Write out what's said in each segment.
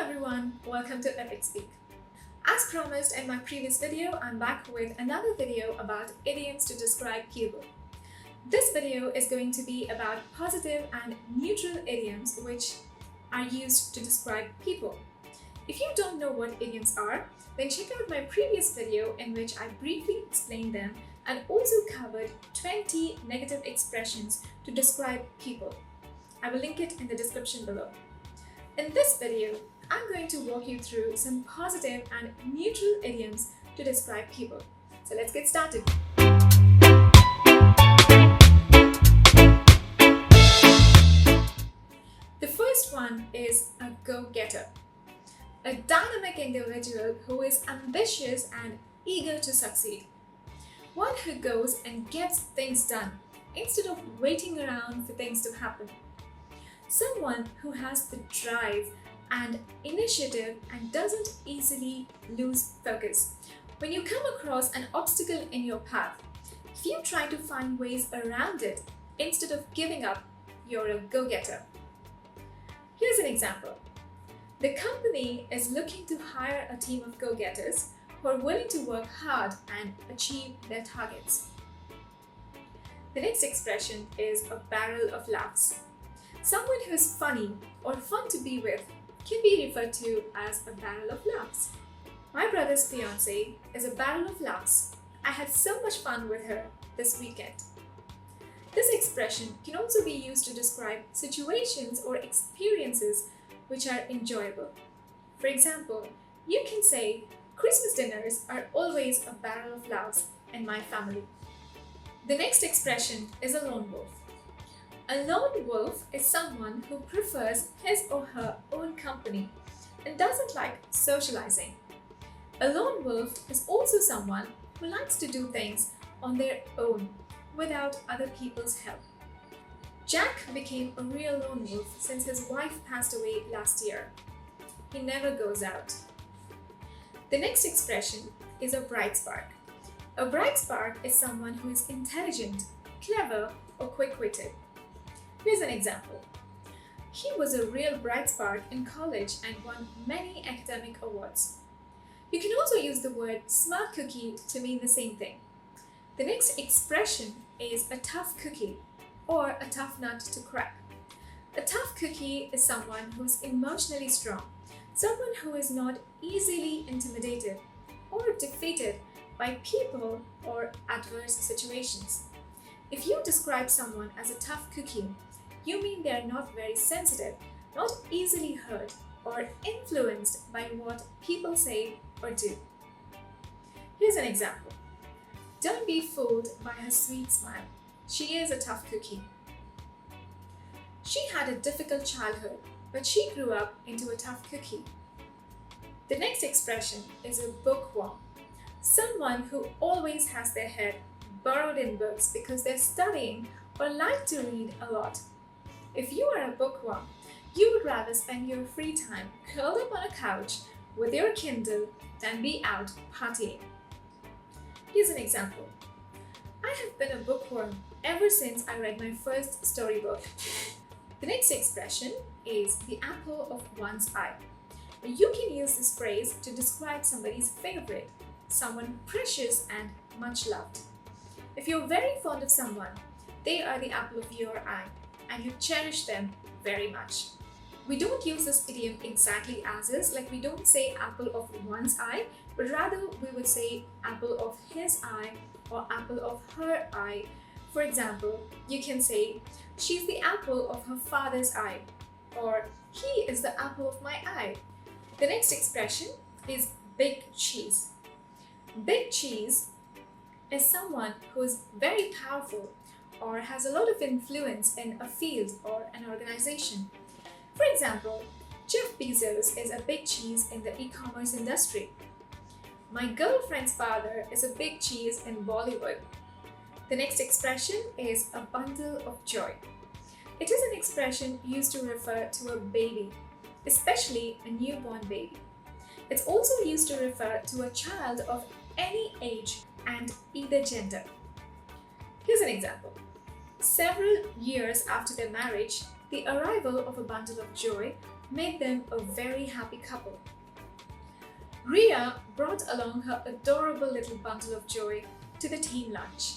everyone, welcome to Epic Speak. As promised in my previous video, I'm back with another video about idioms to describe people. This video is going to be about positive and neutral idioms which are used to describe people. If you don't know what idioms are, then check out my previous video in which I briefly explained them and also covered 20 negative expressions to describe people. I will link it in the description below. In this video, I'm going to walk you through some positive and neutral idioms to describe people. So let's get started. The first one is a go-getter. A dynamic individual who is ambitious and eager to succeed. One who goes and gets things done instead of waiting around for things to happen. Someone who has the drive and initiative and doesn't easily lose focus. When you come across an obstacle in your path, if you try to find ways around it instead of giving up, you're a go-getter. Here's an example. The company is looking to hire a team of go-getters who are willing to work hard and achieve their targets. The next expression is a barrel of laughs. Someone who is funny or fun to be with can be referred to as a barrel of laughs. My brother's fiancée is a barrel of laughs. I had so much fun with her this weekend. This expression can also be used to describe situations or experiences which are enjoyable. For example, you can say, Christmas dinners are always a barrel of laughs in my family. The next expression is a lone wolf. A lone wolf is someone who prefers his or her own company and doesn't like socializing. A lone wolf is also someone who likes to do things on their own without other people's help. Jack became a real lone wolf since his wife passed away last year. He never goes out. The next expression is a bright spark. A bright spark is someone who is intelligent, clever, or quick-witted. Here's an example. He was a real bright spark in college and won many academic awards. You can also use the word smart cookie to mean the same thing. The next expression is a tough cookie or a tough nut to crack. A tough cookie is someone who is emotionally strong, someone who is not easily intimidated or defeated by people or adverse situations. If you describe someone as a tough cookie, you mean they are not very sensitive, not easily hurt, or influenced by what people say or do. Here's an example. Don't be fooled by her sweet smile. She is a tough cookie. She had a difficult childhood, but she grew up into a tough cookie. The next expression is a bookworm. Someone who always has their head burrowed in books because they're studying or like to read a lot. If you are a bookworm, you would rather spend your free time curled up on a couch with your Kindle than be out partying. Here's an example. I have been a bookworm ever since I read my first storybook. The next expression is the apple of one's eye. You can use this phrase to describe somebody's favorite, someone precious and much loved. If you're very fond of someone, they are the apple of your eye and you cherish them very much. We don't use this idiom exactly as is, like we don't say apple of one's eye, but rather we would say apple of his eye or apple of her eye. For example, you can say, she's the apple of her father's eye, or he is the apple of my eye. The next expression is big cheese. Big cheese is someone who is very powerful or has a lot of influence in a field or an organization. For example, Jeff Bezos is a big cheese in the e-commerce industry. My girlfriend's father is a big cheese in Bollywood. The next expression is a bundle of joy. It is an expression used to refer to a baby, especially a newborn baby. It's also used to refer to a child of any age and either gender. Here's an example. Several years after their marriage, the arrival of a bundle of joy made them a very happy couple. Ria brought along her adorable little bundle of joy to the team lunch.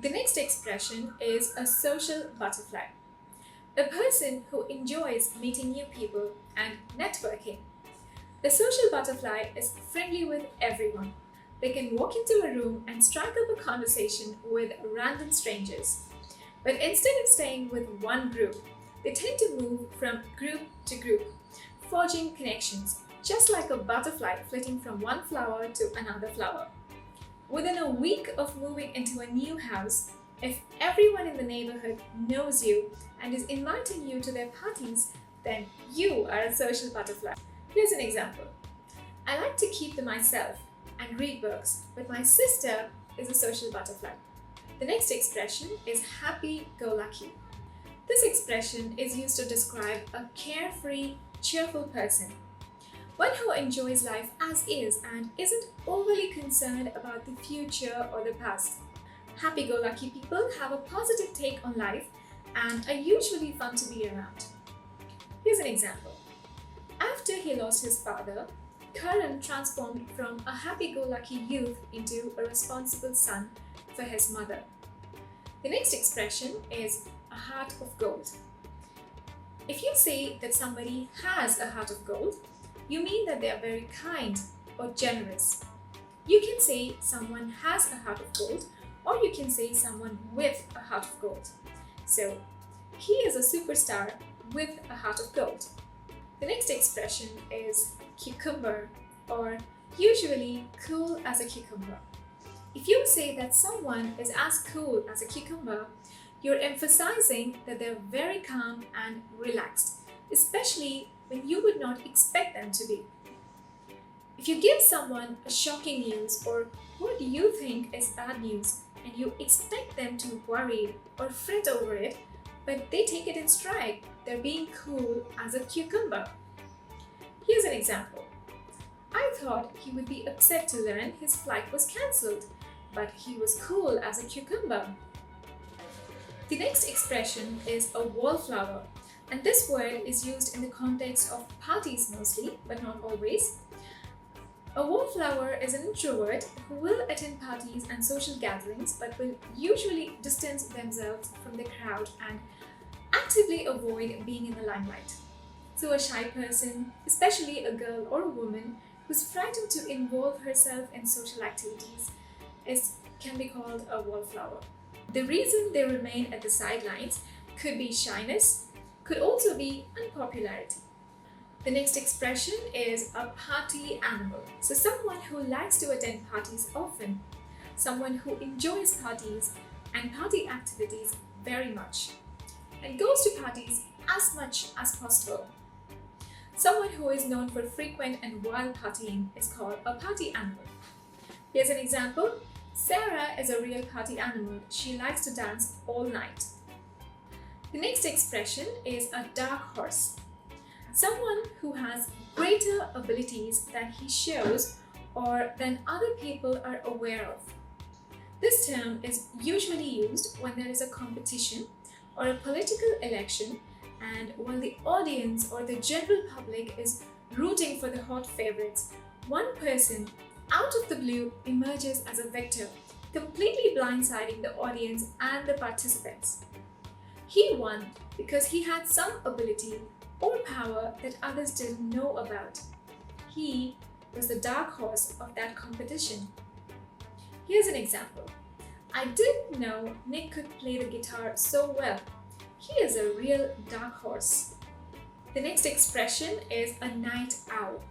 The next expression is a social butterfly, a person who enjoys meeting new people and networking. A social butterfly is friendly with everyone. They can walk into a room and strike up a conversation with random strangers. But instead of staying with one group, they tend to move from group to group, forging connections, just like a butterfly flitting from one flower to another flower. Within a week of moving into a new house, if everyone in the neighborhood knows you and is inviting you to their parties, then you are a social butterfly. Here's an example. I like to keep to myself and read books, but my sister is a social butterfly. The next expression is happy-go-lucky. This expression is used to describe a carefree, cheerful person, one who enjoys life as is and isn't overly concerned about the future or the past. Happy-go-lucky people have a positive take on life and are usually fun to be around. Here's an example. After he lost his father, Karan transformed from a happy-go-lucky youth into a responsible son for his mother. The next expression is a heart of gold. If you say that somebody has a heart of gold, you mean that they are very kind or generous. You can say someone has a heart of gold, or you can say someone with a heart of gold. So, he is a superstar with a heart of gold. The next expression is cucumber, or usually cool as a cucumber. If you say that someone is as cool as a cucumber, you're emphasizing that they're very calm and relaxed, especially when you would not expect them to be. If you give someone a shocking news or what you think is bad news and you expect them to worry or fret over it, but they take it in stride, they're being cool as a cucumber. Here's an example. I thought he would be upset to learn his flight was cancelled, but he was cool as a cucumber. The next expression is a wallflower, and this word is used in the context of parties mostly, but not always. A wallflower is an introvert who will attend parties and social gatherings but will usually distance themselves from the crowd and actively avoid being in the limelight. So a shy person, especially a girl or a woman who's frightened to involve herself in social activities, can be called a wallflower. The reason they remain at the sidelines could be shyness, could also be unpopularity. The next expression is a party animal. So someone who likes to attend parties often, someone who enjoys parties and party activities very much, and goes to parties as much as possible. Someone who is known for frequent and wild partying is called a party animal. Here's an example. Sarah is a real party animal. She likes to dance all night. The next expression is a dark horse. Someone who has greater abilities than he shows or than other people are aware of. This term is usually used when there is a competition or a political election, and while the audience or the general public is rooting for the hot favorites, one person out of the blue emerges as a victor, completely blindsiding the audience and the participants. He won because he had some ability or power that others didn't know about. He was the dark horse of that competition. Here's an example. I didn't know Nick could play the guitar so well. He is a real dark horse. The next expression is a night owl.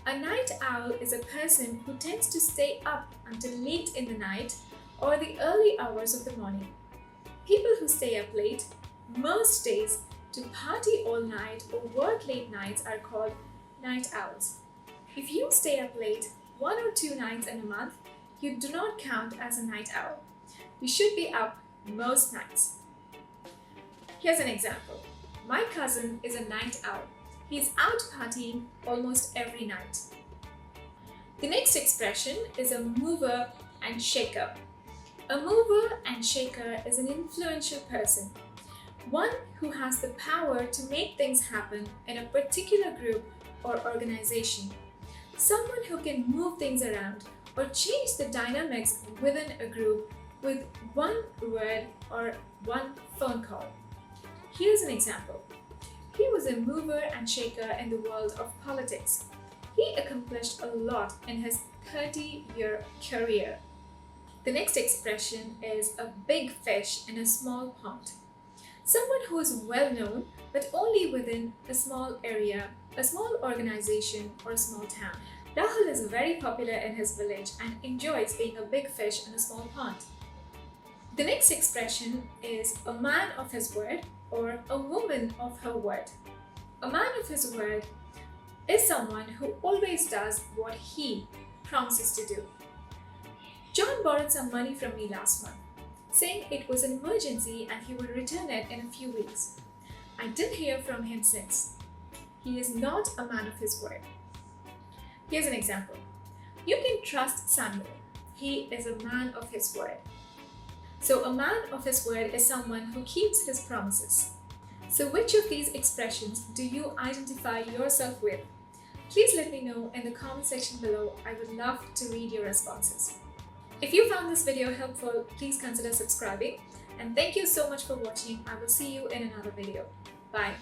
A night owl is a person who tends to stay up until late in the night or the early hours of the morning. People who stay up late, most days, to party all night or work late nights are called night owls. If you stay up late 1 or 2 nights in a month, you do not count as a night owl. You should be up most nights. Here's an example. My cousin is a night owl. He's out partying almost every night. The next expression is a mover and shaker. A mover and shaker is an influential person. One who has the power to make things happen in a particular group or organization. Someone who can move things around or change the dynamics within a group with one word or one phone call. Here's an example. He was a mover and shaker in the world of politics. He accomplished a lot in his 30-year career. The next expression is a big fish in a small pond. Someone who is well known but only within a small area, a small organization, or a small town. Rahul is very popular in his village and enjoys being a big fish in a small pond. The next expression is a man of his word or a woman of her word. A man of his word is someone who always does what he promises to do. John borrowed some money from me last month, saying it was an emergency and he would return it in a few weeks. I didn't hear from him since. He is not a man of his word. Here's an example. You can trust Samuel. He is a man of his word. So a man of his word is someone who keeps his promises. So which of these expressions do you identify yourself with? Please let me know in the comment section below. I would love to read your responses. If you found this video helpful, please consider subscribing. And thank you so much for watching. I will see you in another video. Bye.